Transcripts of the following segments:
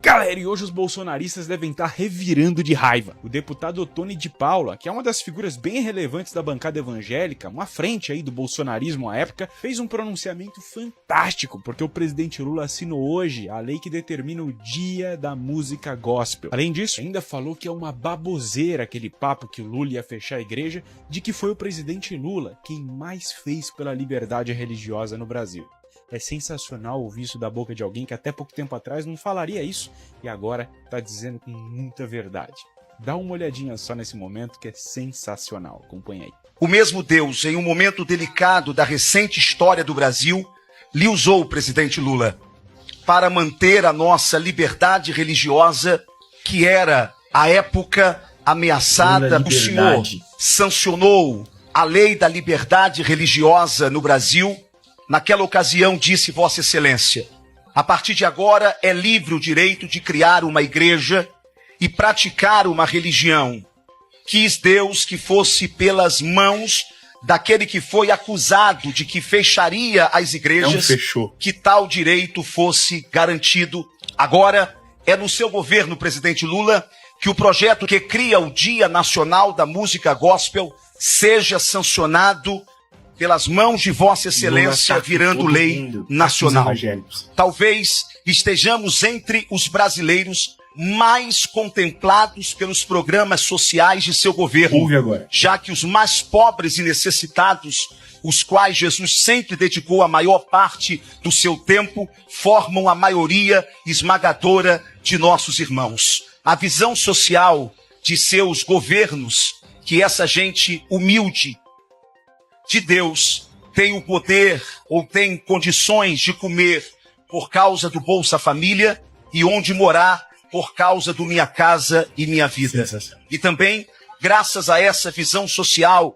Galera, e hoje os bolsonaristas devem estar revirando de raiva. O deputado Ottoni de Paula, que é uma das figuras bem relevantes da bancada evangélica, uma frente aí do bolsonarismo à época, fez um pronunciamento fantástico, porque o presidente Lula assinou hoje a lei que determina o Dia da Música Gospel. Além disso, ainda falou que é uma baboseira aquele papo que o Lula ia fechar a igreja, de que foi o presidente Lula quem mais fez pela liberdade religiosa no Brasil. É sensacional ouvir isso da boca de alguém que até pouco tempo atrás não falaria isso e agora tá dizendo com muita verdade. Dá uma olhadinha só nesse momento que é sensacional. Acompanha aí. O mesmo Deus, em um momento delicado da recente história do Brasil, lhe usou o presidente Lula para manter a nossa liberdade religiosa, que era, à época, ameaçada. O senhor sancionou a lei da liberdade religiosa no Brasil. Naquela ocasião, disse Vossa Excelência, a partir de agora é livre o direito de criar uma igreja e praticar uma religião. Quis Deus que fosse pelas mãos daquele que foi acusado de que fecharia as igrejas, que tal direito fosse garantido. Agora é no seu governo, presidente Lula, que o projeto que cria o Dia Nacional da Música Gospel seja sancionado pelas mãos de Vossa Excelência, virando lei nacional. Talvez estejamos entre os brasileiros mais contemplados pelos programas sociais de seu governo, já que os mais pobres e necessitados, os quais Jesus sempre dedicou a maior parte do seu tempo, formam a maioria esmagadora de nossos irmãos. A visão social de seus governos, que essa gente humilde de Deus tem o poder ou tem condições de comer por causa do Bolsa Família e onde morar por causa do Minha Casa e Minha Vida. E também, graças a essa visão social,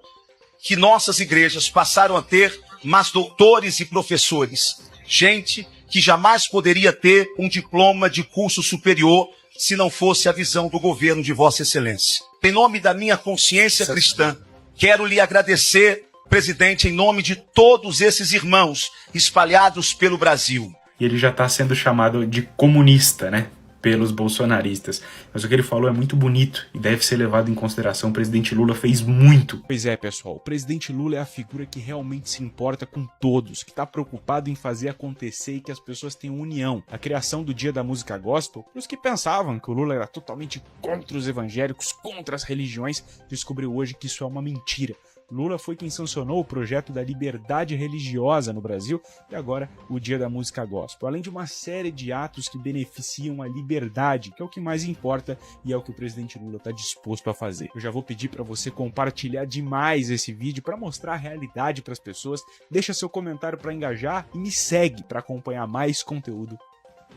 que nossas igrejas passaram a ter mais doutores e professores. Gente que jamais poderia ter um diploma de curso superior se não fosse a visão do governo de Vossa Excelência. Em nome da minha consciência cristã, quero lhe agradecer, presidente, em nome de todos esses irmãos espalhados pelo Brasil. E ele já está sendo chamado de comunista, né? Pelos bolsonaristas. Mas o que ele falou é muito bonito e deve ser levado em consideração. O presidente Lula fez muito. Pois é, pessoal. O presidente Lula é a figura que realmente se importa com todos, que está preocupado em fazer acontecer e que as pessoas tenham união. A criação do Dia da Música Gospel, para os que pensavam que o Lula era totalmente contra os evangélicos, contra as religiões, descobriu hoje que isso é uma mentira. Lula foi quem sancionou o projeto da liberdade religiosa no Brasil e agora o Dia da Música Gospel, além de uma série de atos que beneficiam a liberdade, que é o que mais importa e é o que o presidente Lula está disposto a fazer. Eu já vou pedir para você compartilhar demais esse vídeo para mostrar a realidade para as pessoas, deixa seu comentário para engajar e me segue para acompanhar mais conteúdo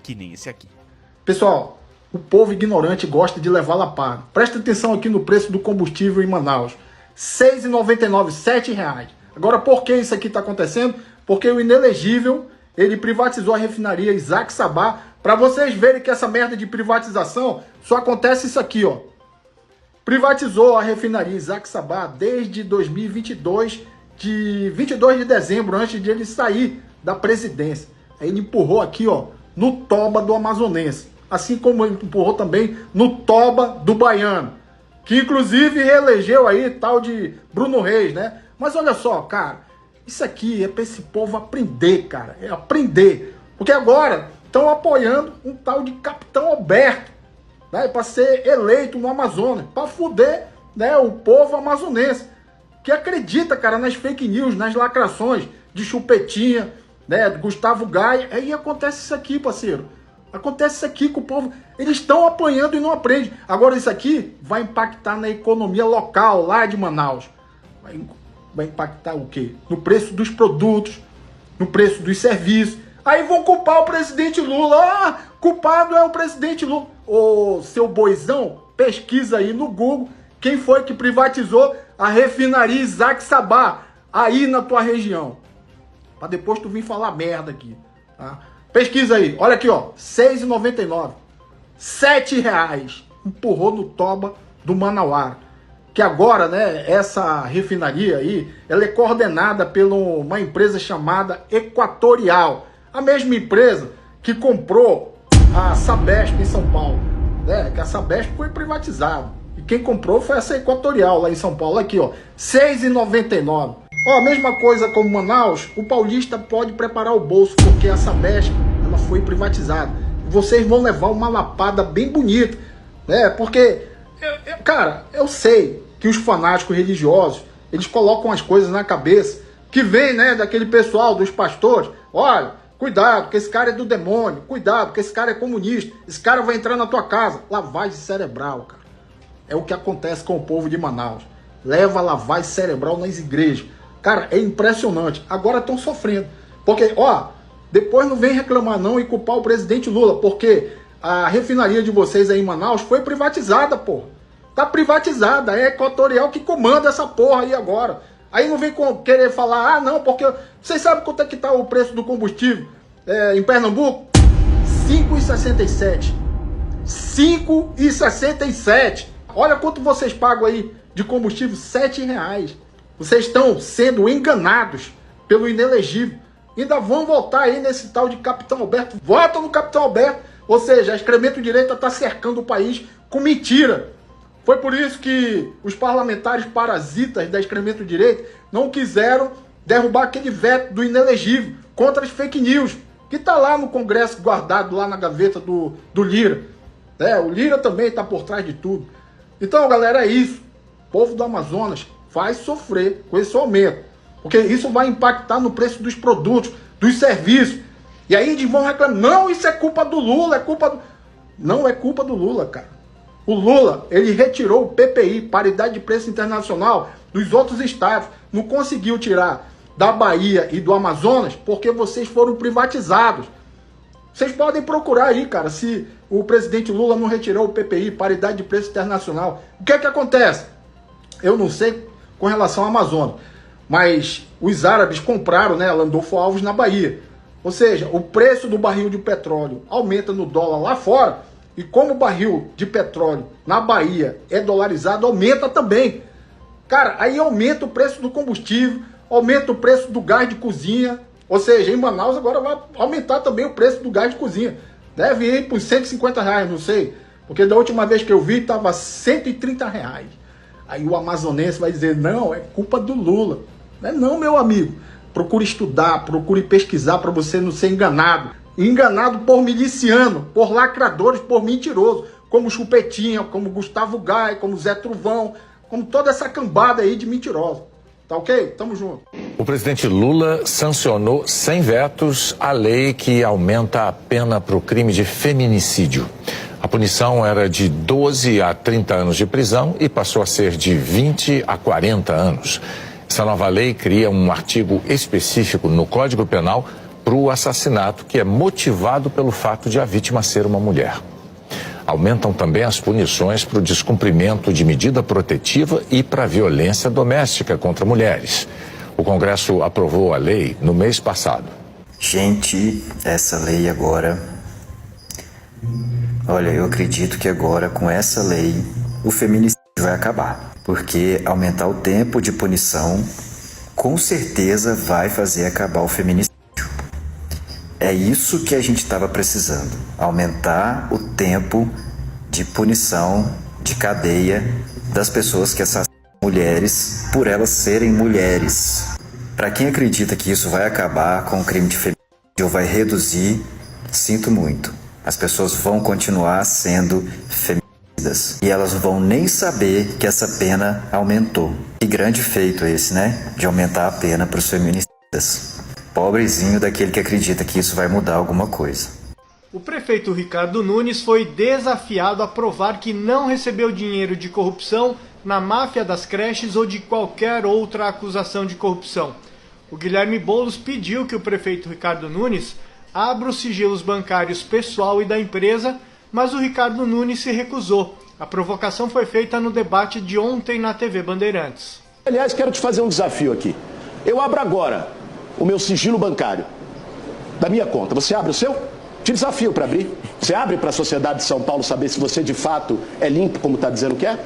que nem esse aqui. Pessoal, o povo ignorante gosta de levar la paga. Presta atenção aqui no preço do combustível em Manaus. R$ 6,99, R$ 7. Agora, por que isso aqui está acontecendo? Porque o inelegível, ele privatizou a refinaria Isaac Sabá. Para vocês verem que essa merda de privatização só acontece isso aqui, ó. Privatizou a refinaria Isaac Sabá desde 2022, de 22 de dezembro, antes de ele sair da presidência. Aí ele empurrou aqui, ó, no toba do amazonense. Assim como ele empurrou também no toba do baiano, que inclusive reelegeu aí tal de Bruno Reis, né? Mas olha só, cara, isso aqui é para esse povo aprender, cara, é aprender. Porque agora estão apoiando um tal de Capitão Alberto, né? Para ser eleito no Amazonas, para fuder, né, o povo amazonense, que acredita, cara, nas fake news, nas lacrações de Chupetinha, né, Gustavo Gaia. Aí acontece isso aqui, parceiro. Acontece isso aqui com o povo, eles estão apanhando e não aprendem. Agora isso aqui vai impactar na economia local, lá de Manaus. Vai impactar o quê? No preço dos produtos, no preço dos serviços. Aí vão culpar o presidente Lula. Ah, culpado é o presidente Lula. Ô, seu boizão, pesquisa aí no Google quem foi que privatizou a refinaria Isaac Sabá aí na tua região. Pra depois tu vir falar merda aqui, tá? Pesquisa aí, olha aqui, ó, R$ 6,99, R$ 7. Empurrou no toba do Manauara. Que agora, né, essa refinaria aí, ela é coordenada por uma empresa chamada Equatorial. A mesma empresa que comprou a Sabesp em São Paulo, né? Que a Sabesp foi privatizada. E quem comprou foi essa Equatorial lá em São Paulo. Aqui, ó, R$ 6,99. Ó, a mesma coisa como Manaus, o paulista pode preparar o bolso, porque a Sabesp, ela foi privatizada. Vocês vão levar uma lapada bem bonita, né? Porque, cara, eu sei que os fanáticos religiosos, eles colocam as coisas na cabeça, que vem, né, daquele pessoal, dos pastores. Olha, cuidado, que esse cara é do demônio. Cuidado, que esse cara é comunista. Esse cara vai entrar na tua casa. Lavagem cerebral, cara. É o que acontece com o povo de Manaus. Leva lavagem cerebral nas igrejas. Cara, é impressionante. Agora estão sofrendo. Porque, ó, depois não vem reclamar não e culpar o presidente Lula, porque a refinaria de vocês aí em Manaus foi privatizada, porra. Tá privatizada. É a Equatorial que comanda essa porra aí agora. Aí não vem querer falar, ah, não, porque vocês sabem quanto é que tá o preço do combustível em Pernambuco? R$ 5,67. R$ 5,67. Olha quanto vocês pagam aí de combustível, R$ 7,00. Vocês estão sendo enganados pelo inelegível. Ainda vão votar aí nesse tal de Capitão Alberto. Votam no Capitão Alberto. Ou seja, a extrema-direita está cercando o país com mentira. Foi por isso que os parlamentares parasitas da extrema-direita não quiseram derrubar aquele veto do inelegível contra as fake news, que está lá no Congresso guardado, lá na gaveta do Lira. O Lira também está por trás de tudo. Então, galera, é isso. O povo do Amazonas vai sofrer com esse aumento, porque isso vai impactar no preço dos produtos, dos serviços. E aí eles vão reclamar, não, isso é culpa do Lula, é culpa do... Não é culpa do Lula, cara. O Lula, ele retirou o PPI, paridade de preço internacional, dos outros estados. Não conseguiu tirar da Bahia e do Amazonas porque vocês foram privatizados. Vocês podem procurar aí, cara, se o presidente Lula não retirou o PPI, paridade de preço internacional. O que é que acontece? Eu não sei com relação ao Amazonas, mas os árabes compraram, né, Landolfo Alves na Bahia. Ou seja, o preço do barril de petróleo aumenta no dólar lá fora. E como o barril de petróleo na Bahia é dolarizado, aumenta também. Cara, aí aumenta o preço do combustível, aumenta o preço do gás de cozinha. Ou seja, em Manaus agora vai aumentar também o preço do gás de cozinha. Deve ir por R$150, não sei. Porque da última vez que eu vi, estava R$130. Aí o amazonense vai dizer, não, é culpa do Lula. Não é não, meu amigo. Procure estudar, procure pesquisar para você não ser enganado. Enganado por miliciano, por lacradores, por mentiroso, como Chupetinha, como Gustavo Gai, como Zé Truvão, como toda essa cambada aí de mentirosos. Tá ok? Tamo junto. O presidente Lula sancionou sem vetos a lei que aumenta a pena para o crime de feminicídio. A punição era de 12 a 30 anos de prisão e passou a ser de 20 a 40 anos. Essa nova lei cria um artigo específico no Código Penal para o assassinato que é motivado pelo fato de a vítima ser uma mulher. Aumentam também as punições para o descumprimento de medida protetiva e para a violência doméstica contra mulheres. O Congresso aprovou a lei no mês passado. Gente, essa lei agora... Olha, eu acredito que agora com essa lei o feminicídio vai acabar. Porque aumentar o tempo de punição com certeza vai fazer acabar o feminicídio. É isso que a gente estava precisando, aumentar o tempo de punição, de cadeia das pessoas que assassinam mulheres por elas serem mulheres. Para quem acredita que isso vai acabar com o crime de feminicídio ou vai reduzir, sinto muito. As pessoas vão continuar sendo feminicídias e elas não vão nem saber que essa pena aumentou. Que grande feito esse, né? De aumentar a pena para os feminicidas. Pobrezinho daquele que acredita que isso vai mudar alguma coisa. O prefeito Ricardo Nunes foi desafiado a provar que não recebeu dinheiro de corrupção na máfia das creches ou de qualquer outra acusação de corrupção. O Guilherme Boulos pediu que o prefeito Ricardo Nunes abra os sigilos bancários pessoal e da empresa, mas o Ricardo Nunes se recusou. A provocação foi feita no debate de ontem na TV Bandeirantes. Aliás, quero te fazer um desafio aqui. Eu abro agora o meu sigilo bancário da minha conta. Você abre o seu? Te desafio para abrir. Você abre para a sociedade de São Paulo saber se você de fato é limpo como está dizendo que é?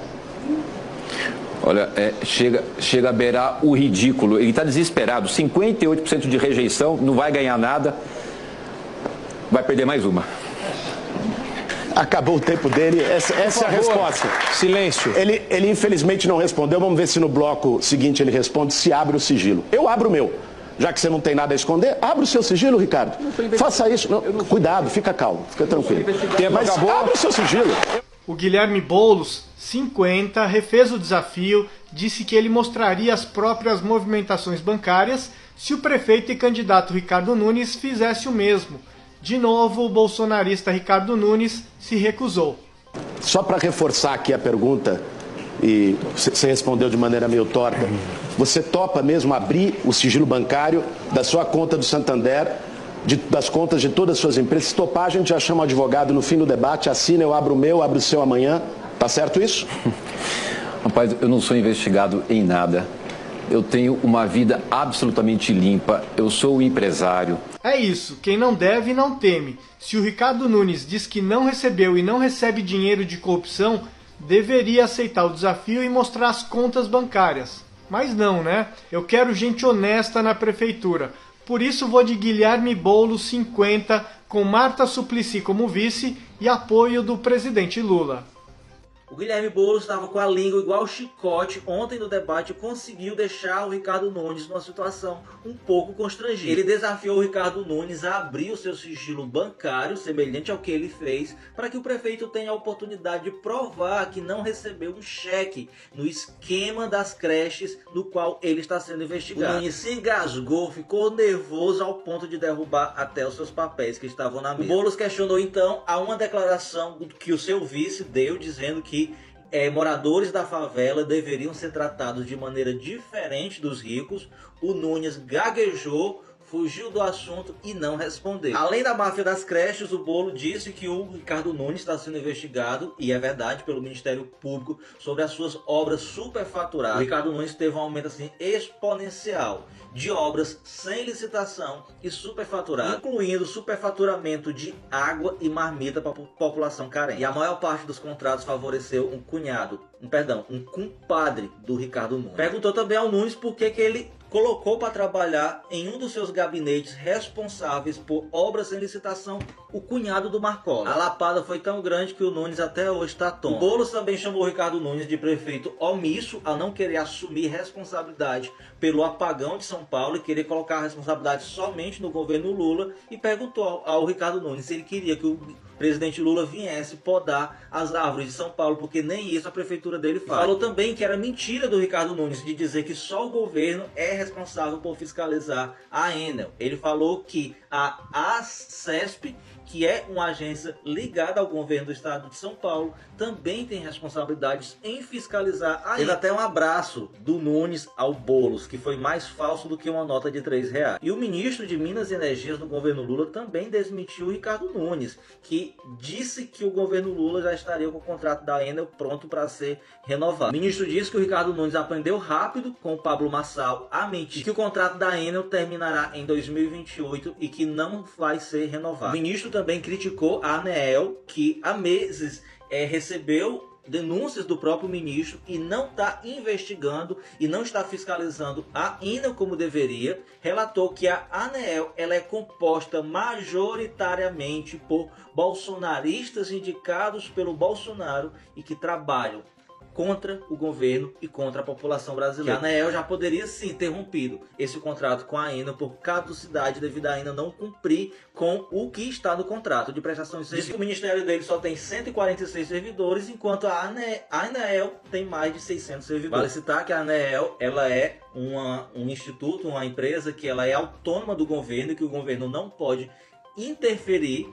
Olha, chega a beirar o ridículo. Ele está desesperado. 58% de rejeição, não vai ganhar nada. Vai perder mais uma. Acabou o tempo dele, essa é a resposta. Silêncio. Ele infelizmente não respondeu, vamos ver se no bloco seguinte ele responde se abre o sigilo. Eu abro o meu. Já que você não tem nada a esconder, abra o seu sigilo, Ricardo. Faça isso. Não, cuidado, fica calmo, fica tranquilo. Mas abra o seu sigilo. O Guilherme Boulos, 50, refez o desafio, disse que ele mostraria as próprias movimentações bancárias se o prefeito e candidato Ricardo Nunes fizesse o mesmo. De novo, o bolsonarista Ricardo Nunes se recusou. Só para reforçar aqui a pergunta, e você respondeu de maneira meio torta, você topa mesmo abrir o sigilo bancário da sua conta do Santander, das contas de todas as suas empresas? Se topar, a gente já chama o advogado no fim do debate, assina, eu abro o meu, abro o seu amanhã. Tá certo isso? Rapaz, eu não sou investigado em nada. Eu tenho uma vida absolutamente limpa. Eu sou empresário. É isso, quem não deve não teme. Se o Ricardo Nunes diz que não recebeu e não recebe dinheiro de corrupção, deveria aceitar o desafio e mostrar as contas bancárias. Mas não, né? Eu quero gente honesta na prefeitura. Por isso vou de Guilherme Boulos, 50, com Marta Suplicy como vice e apoio do presidente Lula. O Guilherme Boulos estava com a língua igual chicote ontem no debate e conseguiu deixar o Ricardo Nunes numa situação um pouco constrangida. Ele desafiou o Ricardo Nunes a abrir o seu sigilo bancário, semelhante ao que ele fez, para que o prefeito tenha a oportunidade de provar que não recebeu um cheque no esquema das creches no qual ele está sendo investigado. O Nunes se engasgou, ficou nervoso ao ponto de derrubar até os seus papéis que estavam na mesa. O Boulos questionou então a uma declaração que o seu vice deu, dizendo que moradores da favela deveriam ser tratados de maneira diferente dos ricos. O Nunes gaguejou, fugiu do assunto e não respondeu. Além da máfia das creches, o Boulos disse que o Ricardo Nunes está sendo investigado, e é verdade, pelo Ministério Público, sobre as suas obras superfaturadas. O Ricardo Nunes teve um aumento assim exponencial de obras sem licitação e superfaturadas, incluindo superfaturamento de água e marmita para a população carente. E a maior parte dos contratos favoreceu um compadre do Ricardo Nunes. Perguntou também ao Nunes por que ele colocou para trabalhar em um dos seus gabinetes responsáveis por obras sem licitação o cunhado do Marcola. A lapada foi tão grande que o Nunes até hoje está tonto. O Boulos também chamou o Ricardo Nunes de prefeito omisso, a não querer assumir responsabilidade pelo apagão de São Paulo e querer colocar a responsabilidade somente no governo Lula, e perguntou ao Ricardo Nunes se ele queria que o presidente Lula viesse podar as árvores de São Paulo, porque nem isso a prefeitura dele faz. Falou também que era mentira do Ricardo Nunes de dizer que só o governo é responsável por fiscalizar a Enel. Ele falou que a ACESP, que é uma agência ligada ao governo do estado de São Paulo, também tem responsabilidades em fiscalizar a Enel. Teve até um abraço do Nunes ao Boulos, que foi mais falso do que uma nota de R$3. E o ministro de Minas e Energia do governo Lula também desmentiu o Ricardo Nunes, que disse que o governo Lula já estaria com o contrato da Enel pronto para ser renovado. O ministro disse que o Ricardo Nunes aprendeu rápido com o Pablo Marçal a mentir, que o contrato da Enel terminará em 2028 e que não vai ser renovado. O ministro também criticou a ANEEL, que há meses recebeu denúncias do próprio ministro e não está investigando e não está fiscalizando a Enel como deveria. Relatou que a ANEEL ela é composta majoritariamente por bolsonaristas indicados pelo Bolsonaro e que trabalham contra o governo e contra a população brasileira. A ANEEL já poderia sim ter rompido esse contrato com a Enel por caducidade devido a Enel não cumprir com o que está no contrato de prestação de serviço. Diz que o ministério dele só tem 146 servidores, enquanto a ANEEL tem mais de 600 servidores. Vale citar que a ANEEL ela é um instituto, uma empresa que ela é autônoma do governo e que o governo não pode interferir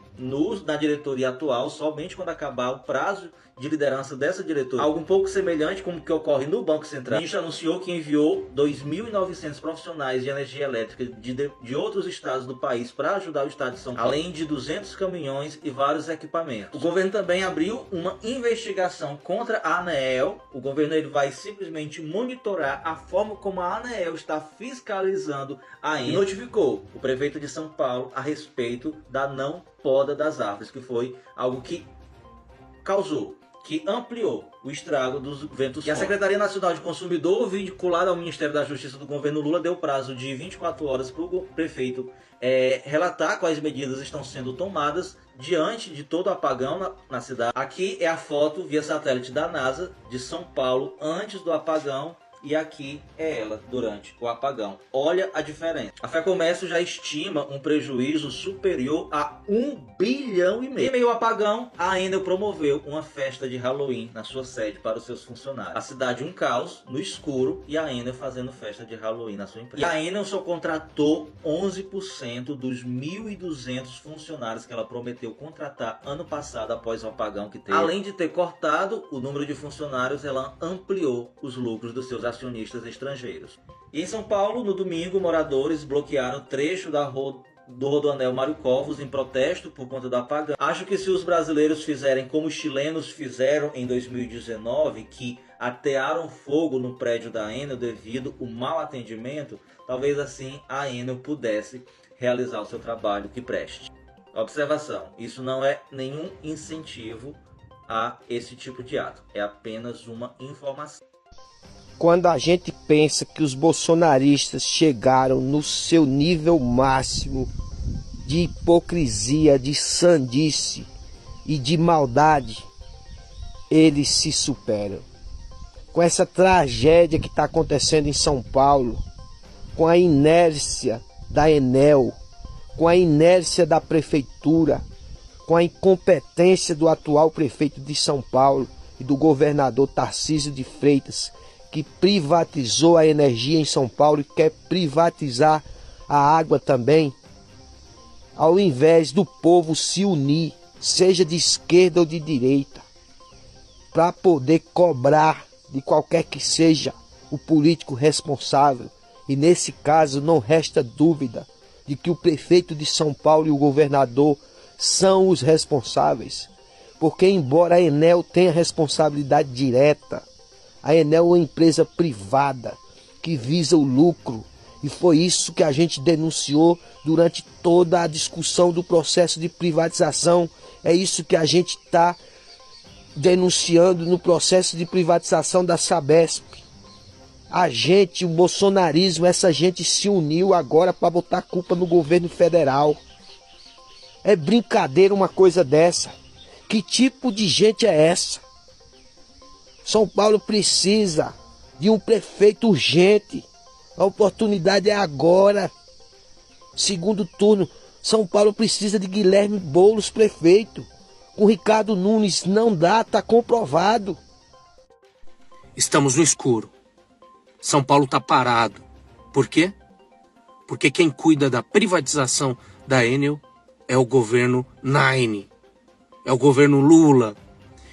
na diretoria atual somente quando acabar o prazo de liderança dessa diretoria. Algo um pouco semelhante como que ocorre no Banco Central. O ministro anunciou que enviou 2.900 profissionais de energia elétrica de outros estados do país para ajudar o estado de São Paulo, além de 200 caminhões e vários equipamentos. O governo também abriu uma investigação contra a ANEEL. O governo ele vai simplesmente monitorar a forma como a ANEEL está fiscalizando a Enel e notificou o prefeito de São Paulo a respeito da não poda das árvores, que foi algo que causou que ampliou o estrago dos ventos fortes. E a Secretaria Nacional de Consumidor, vinculada ao Ministério da Justiça do governo Lula, deu prazo de 24 horas para o prefeito relatar quais medidas estão sendo tomadas diante de todo o apagão na cidade. Aqui é a foto via satélite da NASA de São Paulo antes do apagão. E aqui é ela durante o apagão. Olha a diferença. A FEComércio já estima um prejuízo superior a 1,5 bilhão. Em meio ao apagão, a Enel promoveu uma festa de Halloween na sua sede para os seus funcionários. A cidade um caos, no escuro, e a Enel fazendo festa de Halloween na sua empresa. E a Enel só contratou 11% dos 1.200 funcionários que ela prometeu contratar ano passado após o apagão que teve. Além de ter cortado o número de funcionários, ela ampliou os lucros dos seus acionistas estrangeiros. E em São Paulo, no domingo, moradores bloquearam trecho do Rodoanel Mário Covos em protesto por conta do apagão. Acho que se os brasileiros fizerem como os chilenos fizeram em 2019, que atearam fogo no prédio da Enel devido ao mau atendimento, talvez assim a Enel pudesse realizar o seu trabalho que preste. Observação, isso não é nenhum incentivo a esse tipo de ato, é apenas uma informação. Quando a gente pensa que os bolsonaristas chegaram no seu nível máximo de hipocrisia, de sandice e de maldade, eles se superam. Com essa tragédia que está acontecendo em São Paulo, com a inércia da Enel, com a inércia da prefeitura, com a incompetência do atual prefeito de São Paulo e do governador Tarcísio de Freitas, que privatizou a energia em São Paulo e quer privatizar a água também, ao invés do povo se unir, seja de esquerda ou de direita, para poder cobrar de qualquer que seja o político responsável. E nesse caso não resta dúvida de que o prefeito de São Paulo e o governador são os responsáveis, porque embora a Enel tenha responsabilidade direta, a Enel é uma empresa privada que visa o lucro, e foi isso que a gente denunciou durante toda a discussão do processo de privatização. É isso que a gente está denunciando no processo de privatização da Sabesp. A gente, o bolsonarismo, essa gente se uniu agora para botar culpa no governo federal. É brincadeira uma coisa dessa. Que tipo de gente é essa? São Paulo precisa de um prefeito urgente. A oportunidade é agora. Segundo turno, São Paulo precisa de Guilherme Boulos prefeito. Com Ricardo Nunes não dá, está comprovado. Estamos no escuro. São Paulo está parado. Por quê? Porque quem cuida da privatização da Enel é o governo Nine. É o governo Lula,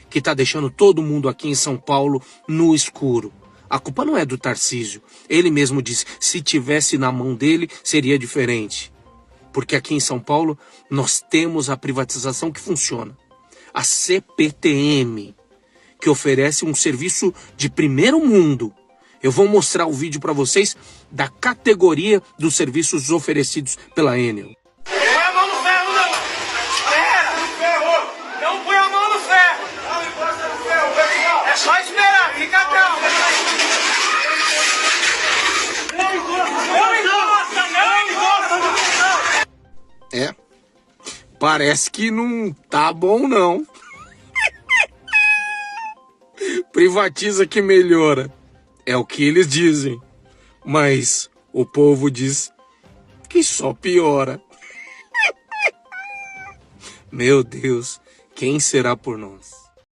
que está deixando todo mundo aqui em São Paulo no escuro. A culpa não é do Tarcísio. Ele mesmo disse, se tivesse na mão dele, seria diferente. Porque aqui em São Paulo, nós temos a privatização que funciona. A CPTM, que oferece um serviço de primeiro mundo. Eu vou mostrar o vídeo para vocês da categoria dos serviços oferecidos pela Enel. É só esperar, fica calmo. É, parece que não tá bom não. Privatiza que melhora, é o que eles dizem. Mas o povo diz que só piora. Meu Deus, quem será por nós?